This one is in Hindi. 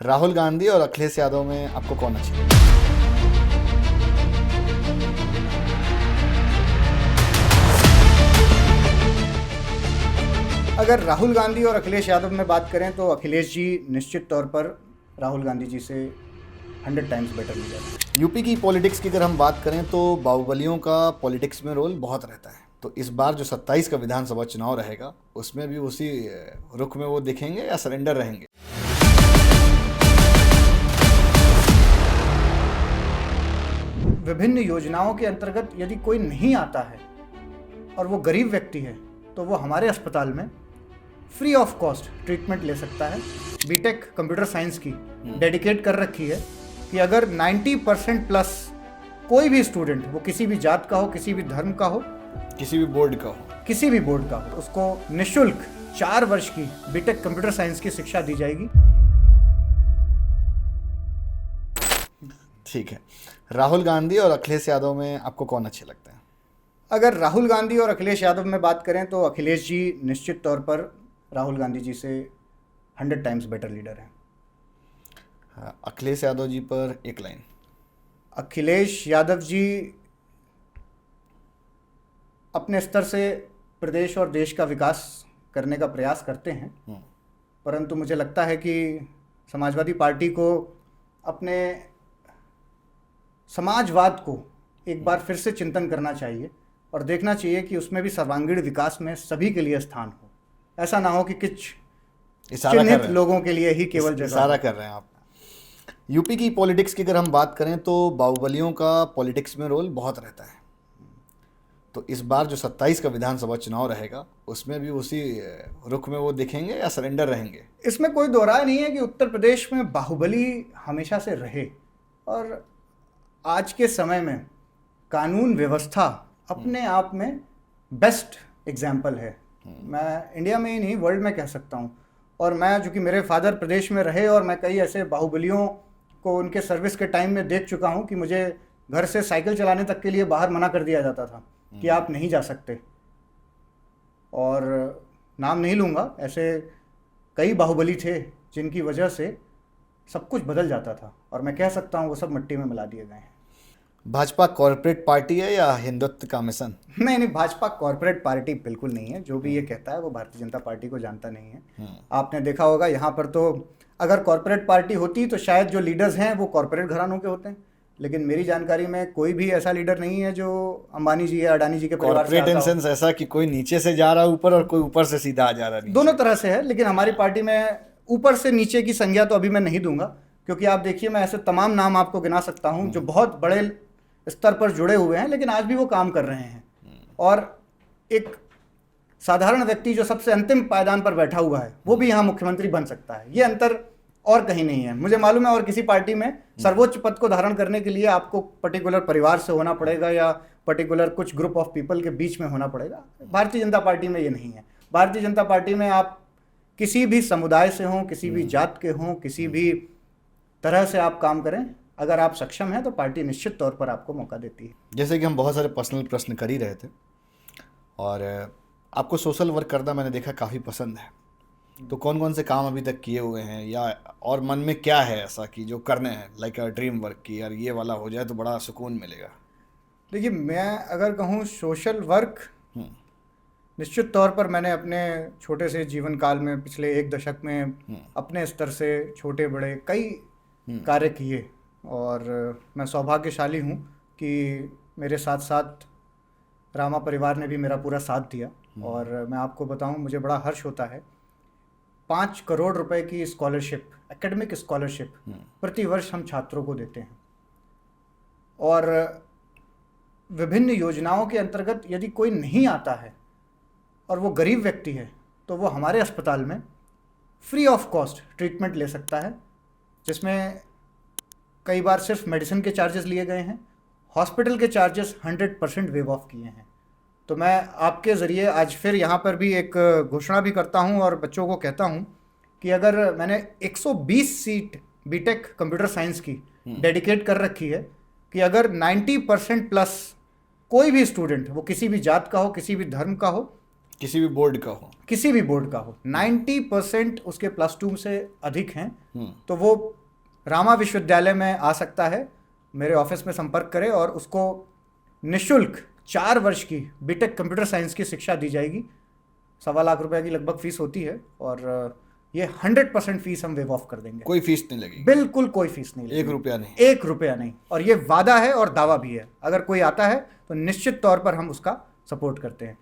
राहुल गांधी और अखिलेश यादव में आपको कौन अच्छा लगता है? अगर राहुल गांधी और अखिलेश यादव में बात करें तो अखिलेश जी निश्चित तौर पर राहुल गांधी जी से 100 टाइम्स बेटर लीडर है। यूपी की पॉलिटिक्स की अगर हम बात करें तो बाहुबलियों का पॉलिटिक्स में रोल बहुत रहता है। तो इस बार जो 27 का विधानसभा चुनाव रहेगा उसमें भी उसी रुख में वो दिखेंगे या सरेंडर रहेंगे? विभिन्न योजनाओं के अंतर्गत यदि कोई नहीं आता है और वो गरीब व्यक्ति है तो वो हमारे अस्पताल में फ्री ऑफ कॉस्ट ट्रीटमेंट ले सकता है। बीटेक कंप्यूटर साइंस की डेडिकेट कर रखी है कि अगर 90% प्लस कोई भी स्टूडेंट, वो किसी भी जात का हो, किसी भी धर्म का हो, किसी भी बोर्ड का हो, किसी भी बोर्ड का हो, उसको निःशुल्क 4 वर्ष की बीटेक कंप्यूटर साइंस की शिक्षा दी जाएगी। ठीक है। राहुल गांधी और अखिलेश यादव में आपको कौन अच्छे लगते हैं? अगर राहुल गांधी और अखिलेश यादव में बात करें तो अखिलेश जी निश्चित तौर पर राहुल गांधी जी से 100 टाइम्स बेटर लीडर हैं। हाँ, अखिलेश यादव जी पर एक लाइन। अखिलेश यादव जी अपने स्तर से प्रदेश और देश का विकास करने का प्रयास करते हैं, परंतु मुझे लगता है कि समाजवादी पार्टी को अपने समाजवाद को एक बार फिर से चिंतन करना चाहिए और देखना चाहिए कि उसमें भी सर्वांगीण विकास में सभी के लिए स्थान हो। ऐसा ना हो कि कुछ चिन्हित लोगों के लिए ही केवल जगह इशारा कर रहे हैं आप। यूपी की पॉलिटिक्स की अगर हम बात करें तो बाहुबलियों का पॉलिटिक्स में रोल बहुत रहता है। तो इस बार जो 27 का विधानसभा चुनाव रहेगा उसमें भी उसी रुख में वो दिखेंगे या सरेंडर रहेंगे? इसमें कोई दो राय नहीं है कि उत्तर प्रदेश में बाहुबली हमेशा से रहे और आज के समय में कानून व्यवस्था अपने आप में बेस्ट एग्जाम्पल है। मैं इंडिया में ही नहीं, वर्ल्ड में कह सकता हूँ। और मैं, जो कि मेरे फादर प्रदेश में रहे और मैं कई ऐसे बाहुबलियों को उनके सर्विस के टाइम में देख चुका हूँ कि मुझे घर से साइकिल चलाने तक के लिए बाहर मना कर दिया जाता था कि आप नहीं जा सकते। और नाम नहीं लूँगा, ऐसे कई बाहुबली थे जिनकी वजह से सब कुछ बदल जाता था और मैं कह सकता हूँ वो सब मिट्टी में मिला दिए गए हैं। भाजपा कॉरपोरेट पार्टी है या हिंदुत्व का मिशन? नहीं, भाजपा कॉरपोरेट पार्टी बिल्कुल नहीं है। जो भी ये कहता है वो भारतीय जनता पार्टी को जानता नहीं है। आपने देखा होगा यहाँ पर तो अगर कॉरपोरेट पार्टी होती तो शायद जो लीडर्स हैं वो कॉरपोरेट घरानों के होते हैं, लेकिन मेरी जानकारी में कोई भी ऐसा लीडर नहीं है जो अंबानी जी या अडानी जी के परिवार से आता हो। सेंस ऐसा कि कोई नीचे से जा रहा है ऊपर और कोई ऊपर से सीधा आ जा रहा है। दोनों तरह से है, लेकिन हमारी पार्टी में ऊपर से नीचे की संज्ञा तो अभी मैं नहीं दूंगा, क्योंकि आप देखिए मैं ऐसे तमाम नाम आपको गिना सकता हूँ जो बहुत बड़े स्तर पर जुड़े हुए हैं लेकिन आज भी वो काम कर रहे हैं। और एक साधारण व्यक्ति जो सबसे अंतिम पायदान पर बैठा हुआ है वो भी यहाँ मुख्यमंत्री बन सकता है। ये अंतर और कहीं नहीं है। मुझे मालूम है और किसी पार्टी में सर्वोच्च पद को धारण करने के लिए आपको पर्टिकुलर परिवार से होना पड़ेगा या पर्टिकुलर कुछ ग्रुप ऑफ पीपल के बीच में होना पड़ेगा। भारतीय जनता पार्टी में ये नहीं है। भारतीय जनता पार्टी में आप किसी भी समुदाय से हों, किसी भी जात के हों, किसी भी तरह से आप काम करें, अगर आप सक्षम हैं तो पार्टी निश्चित तौर पर आपको मौका देती है। जैसे कि हम बहुत सारे पर्सनल प्रश्न कर ही रहे थे और आपको सोशल वर्क करना मैंने देखा काफ़ी पसंद है, तो कौन कौन से काम अभी तक किए हुए हैं या और मन में क्या है ऐसा कि जो करने हैं, लाइक ड्रीम वर्क की यार ये वाला हो जाए तो बड़ा सुकून मिलेगा? देखिए, मैं अगर कहूँ सोशल वर्क, निश्चित तौर पर मैंने अपने छोटे से जीवन काल में पिछले 1 दशक में अपने स्तर से छोटे बड़े कई कार्य किए और मैं सौभाग्यशाली हूँ कि मेरे साथ साथ रामा परिवार ने भी मेरा पूरा साथ दिया। और मैं आपको बताऊँ, मुझे बड़ा हर्ष होता है, 5 करोड़ रुपए की स्कॉलरशिप, एकेडमिक स्कॉलरशिप प्रति वर्ष हम छात्रों को देते हैं। और विभिन्न योजनाओं के अंतर्गत यदि कोई नहीं आता है और वो गरीब व्यक्ति है तो वो हमारे अस्पताल में फ्री ऑफ कॉस्ट ट्रीटमेंट ले सकता है, जिसमें कई बार सिर्फ मेडिसिन के चार्जेस लिए गए हैं, हॉस्पिटल के चार्जेस 100% वेव ऑफ किए हैं। तो मैं आपके ज़रिए आज फिर यहाँ पर भी एक घोषणा भी करता हूँ और बच्चों को कहता हूँ कि अगर मैंने 120 सीट बीटेक कंप्यूटर साइंस की डेडिकेट कर रखी है कि अगर 90% प्लस कोई भी स्टूडेंट, वो किसी भी जात का हो, किसी भी धर्म का हो, किसी भी बोर्ड का हो, किसी भी बोर्ड का हो, 90% उसके +2 से अधिक हैं, तो वो रामा विश्वविद्यालय में आ सकता है, मेरे ऑफिस में संपर्क करे और उसको निःशुल्क 4 वर्ष की बीटेक कंप्यूटर साइंस की शिक्षा दी जाएगी। 1.25 लाख रुपए की लगभग फीस होती है और ये 100% फीस हम वेव ऑफ कर देंगे। कोई फीस नहीं लगेगी, बिल्कुल कोई फीस नहीं लगेगी, 1 रुपया नहीं, 1 रुपया नहीं। और ये वादा है और दावा भी है, अगर कोई आता है तो निश्चित तौर पर हम उसका सपोर्ट करते हैं।